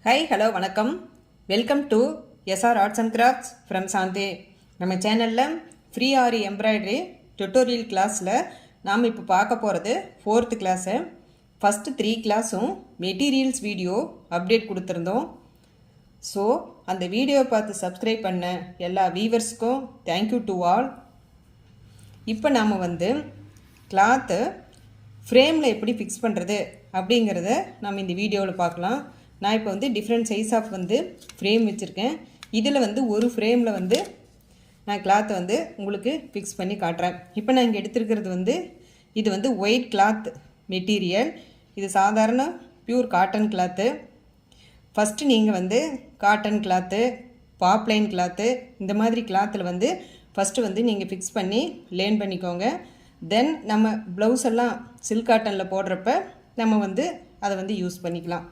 Hi, hello, vanakkam. Welcome to SR Arts and Crafts from Santhi. நம்ம சேனலில் free ஆரி embroidery tutorial கிளாஸில் நாம் இப்போ பார்க்க போகிறது 4th கிளாஸு. ஃபஸ்ட்டு 3 கிளாஸும் மெட்டீரியல்ஸ் வீடியோ அப்டேட் கொடுத்துருந்தோம். ஸோ அந்த வீடியோவை பார்த்து சப்ஸ்கிரைப் பண்ண எல்லா வீவர்ஸ்க்கும் தேங்க்யூ டு ஆல். இப்போ நாம் கிளாத்து ஃப்ரேமில் எப்படி ஃபிக்ஸ் பண்ணுறது அப்படிங்கிறத நம்ம இந்த வீடியோவில் பார்க்கலாம். நான் இப்போ டிஃப்ரெண்ட் சைஸ் ஆஃப் ஃப்ரேம் வச்சுருக்கேன். இதில் ஒரு ஃப்ரேமில் நான் கிளாத்தை உங்களுக்கு ஃபிக்ஸ் பண்ணி காட்டுறேன். இப்போ நான் இங்கே எடுத்துருக்கிறது இது ஒயிட் கிளாத் மெட்டீரியல். இது சாதாரண பியூர் காட்டன் கிளாத்து. ஃபஸ்ட்டு நீங்கள் காட்டன் கிளாத்து, பாப்லைன் கிளாத்து இந்த மாதிரி கிளாத்தில் ஃபஸ்ட்டு நீங்கள் ஃபிக்ஸ் பண்ணி லேர்ன் பண்ணிக்கோங்க. தென் நம்ம ப்ளவுஸ் எல்லாம் சில்க் காட்டனில் போடுறப்ப நம்ம அதை யூஸ் பண்ணிக்கலாம்.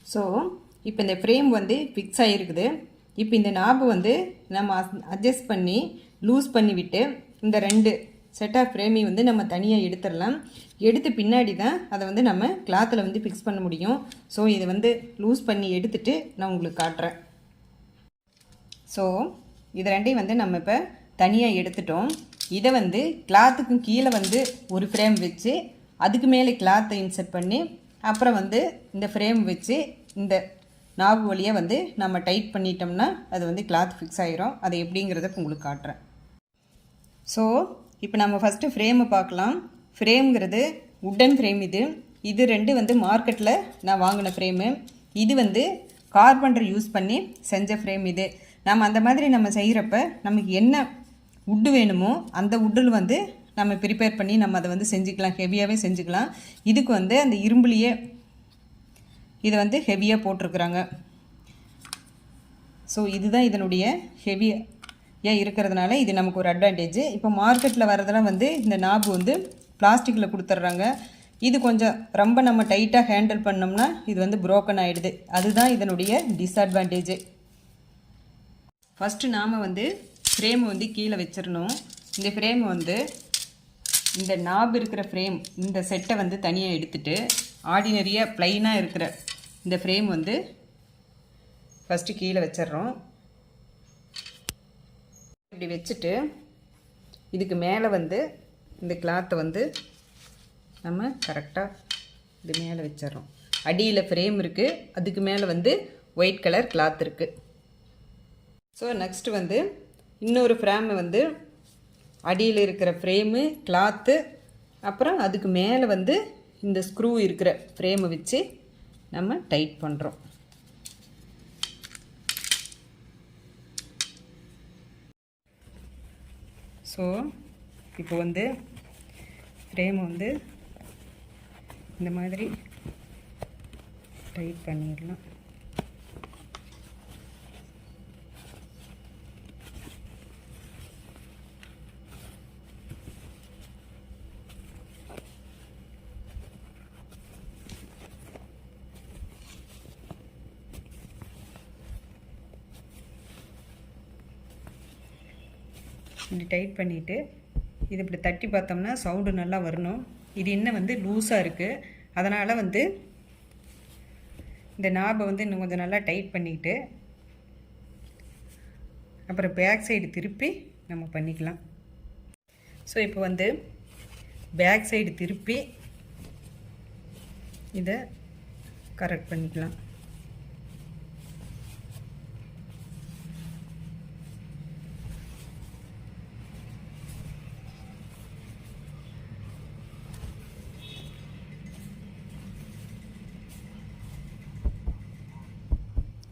ஸோ இப்போ இந்த ஃப்ரேம் ஃபிக்ஸ் ஆகிருக்குது. இப்போ இந்த நாபு நம்ம அட்ஜஸ்ட் பண்ணி லூஸ் பண்ணிவிட்டு இந்த 2 செட் ஆஃப் ஃப்ரேமையும் நம்ம தனியாக எடுத்துடலாம். எடுத்து பின்னாடி தான் அதை நம்ம கிளாத்தில் ஃபிக்ஸ் பண்ண முடியும். ஸோ இதை லூஸ் பண்ணி எடுத்துகிட்டு நான் உங்களுக்கு காட்டுறேன். ஸோ இது 2ஐயும் நம்ம இப்போ தனியாக எடுத்துட்டோம். இதை கிளாத்துக்கும் கீழே ஒரு ஃப்ரேம் வச்சு அதுக்கு மேலே கிளாத்தை இன்சர்ட் பண்ணி அப்புறம் இந்த ஃப்ரேம் வச்சு இந்த நாபு வழியாக நம்ம டைட் பண்ணிட்டோம்னா அது கிளாத் ஃபிக்ஸ் ஆகிரும். அதை எப்படிங்கிறத உங்களுக்கு காட்டுறேன். ஸோ இப்போ நம்ம ஃபஸ்ட்டு ஃப்ரேமை பார்க்கலாம். ஃப்ரேம்ங்கிறது உட்டன் ஃப்ரேம். இது 2 மார்க்கெட்டில் நான் வாங்கின ஃப்ரேமு. இது கார்பெண்டர் யூஸ் பண்ணி செஞ்ச ஃப்ரேம். இது நம்ம அந்த மாதிரி நம்ம செய்கிறப்ப நமக்கு என்ன உட்டு வேணுமோ அந்த உட்டில் நம்ம ப்ரிப்பேர் பண்ணி நம்ம அதை செஞ்சுக்கலாம். ஹெவியாகவே செஞ்சுக்கலாம். இதுக்கு அந்த இரும்புலேயே இது ஹெவியாக போட்டிருக்குறாங்க. ஸோ இதுதான் இதனுடைய ஹெவியாக இருக்கிறதுனால இது நமக்கு ஒரு அட்வான்டேஜ். இப்போ மார்க்கெட்டில் வரதெல்லாம் இந்த நாபு பிளாஸ்டிக்கில் கொடுத்துட்றாங்க. இது கொஞ்சம் ரொம்ப நம்ம டைட்டாக ஹேண்டில் பண்ணோம்னா இது புரோக்கன் ஆகிடுது. அதுதான் இதனுடைய டிஸ்அட்வான்டேஜ். ஃபஸ்ட்டு நாம் ஃப்ரேமை கீழே வச்சிடணும். இந்த ஃப்ரேம் இந்த நாபு இருக்கிற ஃப்ரேம் இந்த செட்டை தனியாக எடுத்துகிட்டு ஆர்டினரியாக ப்ளைனாக இருக்கிற இந்த ஃப்ரேம் ஃபஸ்ட்டு கீழே வச்சிட்றோம். இப்படி வச்சுட்டு இதுக்கு மேலே இந்த கிளாத்தை நம்ம கரெக்டாக இது மேலே வச்சிட்றோம். அடியில் ஃப்ரேம் இருக்குது, அதுக்கு மேலே ஒயிட் கலர் கிளாத் இருக்குது. ஸோ நெக்ஸ்ட்டு இன்னொரு ஃப்ரேமை அடியில் இருக்கிற ஃப்ரேமு, கிளாத்து, அப்புறம் அதுக்கு மேலே இந்த ஸ்க்ரூ இருக்கிற ஃப்ரேமை வச்சு நம்ம டைட் பண்ணுறோம். ஸோ இப்போ ஃப்ரேமை இந்த மாதிரி டைட் பண்ணிடலாம். இப்படி டைட் பண்ணிவிட்டு இது இப்படி தட்டி பார்த்தோம்னா சவுண்டு நல்லா வரணும். இது இன்னும் லூஸாக இருக்குது. அதனால் இந்த நாபை இன்னும் கொஞ்சம் நல்லா டைட் பண்ணிக்கிட்டு அப்புறம் பேக் சைடு திருப்பி நம்ம பண்ணிக்கலாம். ஸோ இப்போ பேக் சைடு திருப்பி இதை கரெக்ட் பண்ணிக்கலாம்.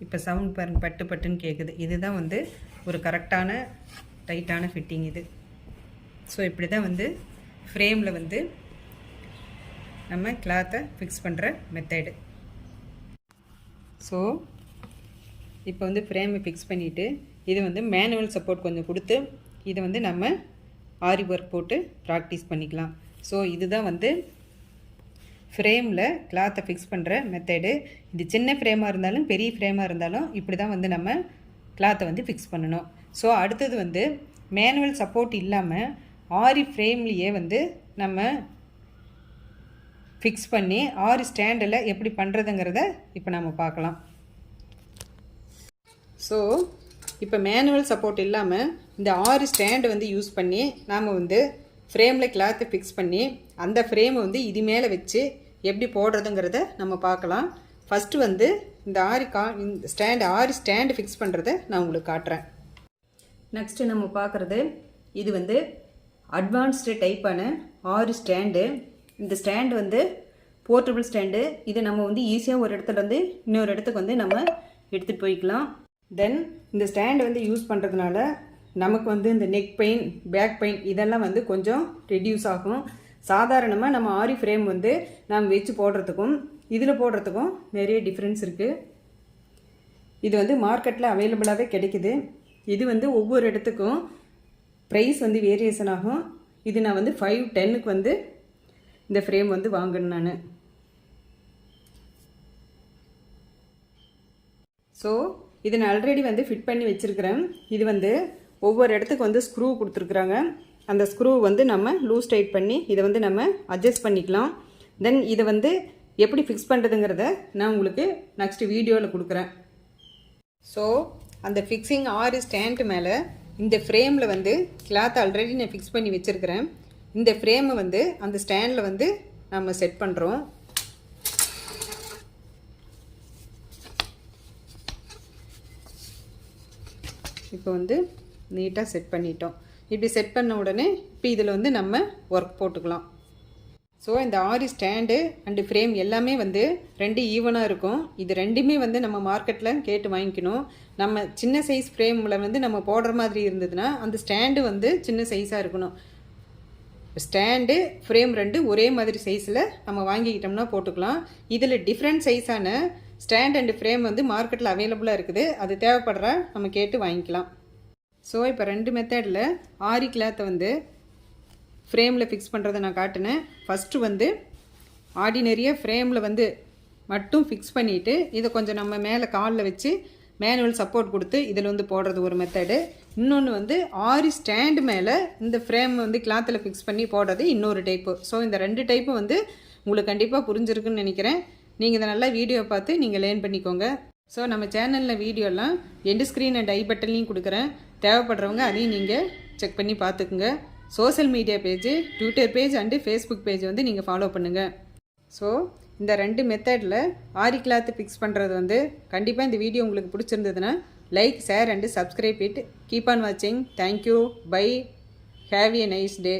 இப்போ சவுண்ட் பாருங்க, பட்டு பட்டுன்னு கேட்குது. இதுதான் ஒரு கரெக்டான டைட்டான ஃபிட்டிங் இது. ஸோ இப்படி தான் ஃப்ரேமில் நம்ம கிளாத்தை ஃபிக்ஸ் பண்ணுற மெத்தடு. ஸோ இப்போ ஃப்ரேமை ஃபிக்ஸ் பண்ணிவிட்டு இது மேனுவல் சப்போர்ட் கொஞ்சம் கொடுத்து இதை நம்ம ஆரி ஒர்க் போட்டு ப்ராக்டிஸ் பண்ணிக்கலாம். ஸோ இதுதான் ஃப்ரேமில் கிளாத்தை ஃபிக்ஸ் பண்ணுற மெத்தடு. இது சின்ன ஃப்ரேமாக இருந்தாலும் பெரிய ஃப்ரேமாக இருந்தாலும் இப்படி தான் நம்ம கிளாத்தை ஃபிக்ஸ் பண்ணணும். ஸோ அடுத்தது மேனுவல் சப்போர்ட் இல்லாமல் ஆரி ஃப்ரேம்லேயே நம்ம ஃபிக்ஸ் பண்ணி ஆரி ஸ்டாண்டில் எப்படி பண்ணுறதுங்கிறத இப்போ நம்ம பார்க்கலாம். ஸோ இப்போ மேனுவல் சப்போர்ட் இல்லாமல் இந்த ஆரி ஸ்டாண்டு வந்து யூஸ் பண்ணி நாம் வந்து ஃப்ரேமில் கிளாத்தை ஃபிக்ஸ் பண்ணி அந்த ஃப்ரேமை வந்து இது மேலே வச்சு எப்படி போடுறதுங்கிறத நம்ம பார்க்கலாம். ஃபஸ்ட்டு வந்து இந்த ஆரி ஸ்டாண்டு ஃபிக்ஸ் பண்ணுறத நான் உங்களுக்கு காட்டுறேன். நெக்ஸ்ட்டு நம்ம பார்க்குறது இது வந்து அட்வான்ஸ்டு டைப்பான ஆரி ஸ்டாண்டு. இந்த ஸ்டாண்டு வந்து போர்ட்டபிள் ஸ்டாண்டு. இது நம்ம வந்து ஈஸியாக ஒரு இடத்துலேருந்து இன்னொரு இடத்துக்கு வந்து நம்ம எடுத்துகிட்டு போய்க்கலாம். தென் இந்த ஸ்டாண்டு வந்து யூஸ் பண்ணுறதுனால நமக்கு வந்து இந்த நெக் பெயின், பேக் பெயின் இதெல்லாம் வந்து கொஞ்சம் ரெடியூஸ் ஆகும். சாதாரணமாக நம்ம ஆரி ஃப்ரேம் வந்து நாம் வச்சு போடுறதுக்கும் இதில் போடுறதுக்கும் நிறைய டிஃப்ரென்ஸ் இருக்குது. இது வந்து மார்க்கெட்டில் அவைலபிளாகவே கிடைக்குது. இது வந்து ஒவ்வொரு இடத்துக்கும் ப்ரைஸ் வந்து வேரியேஷன் ஆகும். இது நான் வந்து 510க்கு வந்து இந்த ஃப்ரேம் வந்து வாங்கினேன் நான். ஸோ இதை நான் ஆல்ரெடி வந்து ஃபிட் பண்ணி வச்சுருக்கிறேன். இது வந்து ஒவ்வொரு இடத்துக்கு வந்து ஸ்க்ரூ கொடுத்துருக்குறாங்க. அந்த ஸ்க்ரூ வந்து நம்ம லூஸ் டைட் பண்ணி இதை வந்து நம்ம அட்ஜஸ்ட் பண்ணிக்கலாம். தென் இதை வந்து எப்படி ஃபிக்ஸ் பண்ணுறதுங்கிறத நான் உங்களுக்கு நெக்ஸ்ட் வீடியோவில் கொடுக்குறேன். ஸோ அந்த ஃபிக்ஸிங் ஆரி ஸ்டாண்டு மேலே இந்த ஃப்ரேமில் வந்து கிளாத் ஆல்ரெடி நான் ஃபிக்ஸ் பண்ணி வச்சுருக்கிறேன். இந்த ஃப்ரேமை வந்து அந்த ஸ்டாண்டில் வந்து நம்ம செட் பண்ணுறோம். இப்போ வந்து நீட்டாக செட் பண்ணிட்டோம். இப்படி செட் பண்ண உடனே இப்போ இதில் வந்து நம்ம ஒர்க் போட்டுக்கலாம். ஸோ இந்த ஆரி ஸ்டாண்டு அண்டு ஃப்ரேம் எல்லாமே வந்து ரெண்டு ஈவனாக இருக்கும். இது ரெண்டுமே வந்து நம்ம மார்க்கெட்டில் கேட்டு வாங்கிக்கணும். நம்ம சின்ன சைஸ் ஃப்ரேமில் வந்து நம்ம போடுற மாதிரி இருந்ததுன்னா அந்த ஸ்டாண்டு வந்து சின்ன சைஸாக இருக்கணும். ஸ்டாண்டு ஃப்ரேம் ரெண்டு ஒரே மாதிரி சைஸில் நம்ம வாங்கிக்கிட்டோம்னா போட்டுக்கலாம். இதில் டிஃப்ரெண்ட் சைஸான ஸ்டாண்ட் அண்டு ஃப்ரேம் வந்து மார்க்கெட்டில் அவைலபிளாக இருக்குது. அது தேவைப்படுற நம்ம கேட்டு வாங்கிக்கலாம். ஸோ இப்போ ரெண்டு மெத்தடில் ஆரி கிளாத்தை வந்து ஃப்ரேமில் ஃபிக்ஸ் பண்ணுறதை நான் காட்டினேன். ஃபஸ்ட்டு வந்து ஆர்டினரியாக ஃப்ரேமில் வந்து மட்டும் ஃபிக்ஸ் பண்ணிவிட்டு இதை கொஞ்சம் நம்ம மேலே காலில் வச்சு மேனுவல் சப்போர்ட் கொடுத்து இதில் வந்து போடுறது ஒரு மெத்தடு. இன்னொன்று வந்து ஆரி ஸ்டாண்டு மேலே இந்த ஃப்ரேம் வந்து கிளாத்தில் ஃபிக்ஸ் பண்ணி போடுறது இன்னொரு டைப்பு. ஸோ இந்த ரெண்டு டைப்பு வந்து உங்களுக்கு கண்டிப்பாக புரிஞ்சிருக்குன்னு நினைக்கிறேன். நீங்கள் இதை நல்லா வீடியோ பார்த்து நீங்கள் லேர்ன் பண்ணிக்கோங்க. ஸோ நம்ம சேனலில் வீடியோலாம் எண்டு ஸ்க்ரீன் அண்ட் ஐ பட்டன்லையும் கொடுக்குறேன். தேவைப்படுறவங்க அதையும் நீங்கள் செக் பண்ணி பார்த்துக்குங்க. Social media page, Twitter page and Facebook page வந்து நீங்கள் ஃபாலோ பண்ணுங்கள். ஸோ இந்த ரெண்டு மெத்தடில் ஆரி கிளாத்து ஃபிக்ஸ் பண்ணுறது வந்து கண்டிப்பாக இந்த வீடியோ உங்களுக்கு பிடிச்சிருந்ததுன்னா like, share and subscribe it. Keep on வாட்சிங். Thank you. Bye. Have a nice day.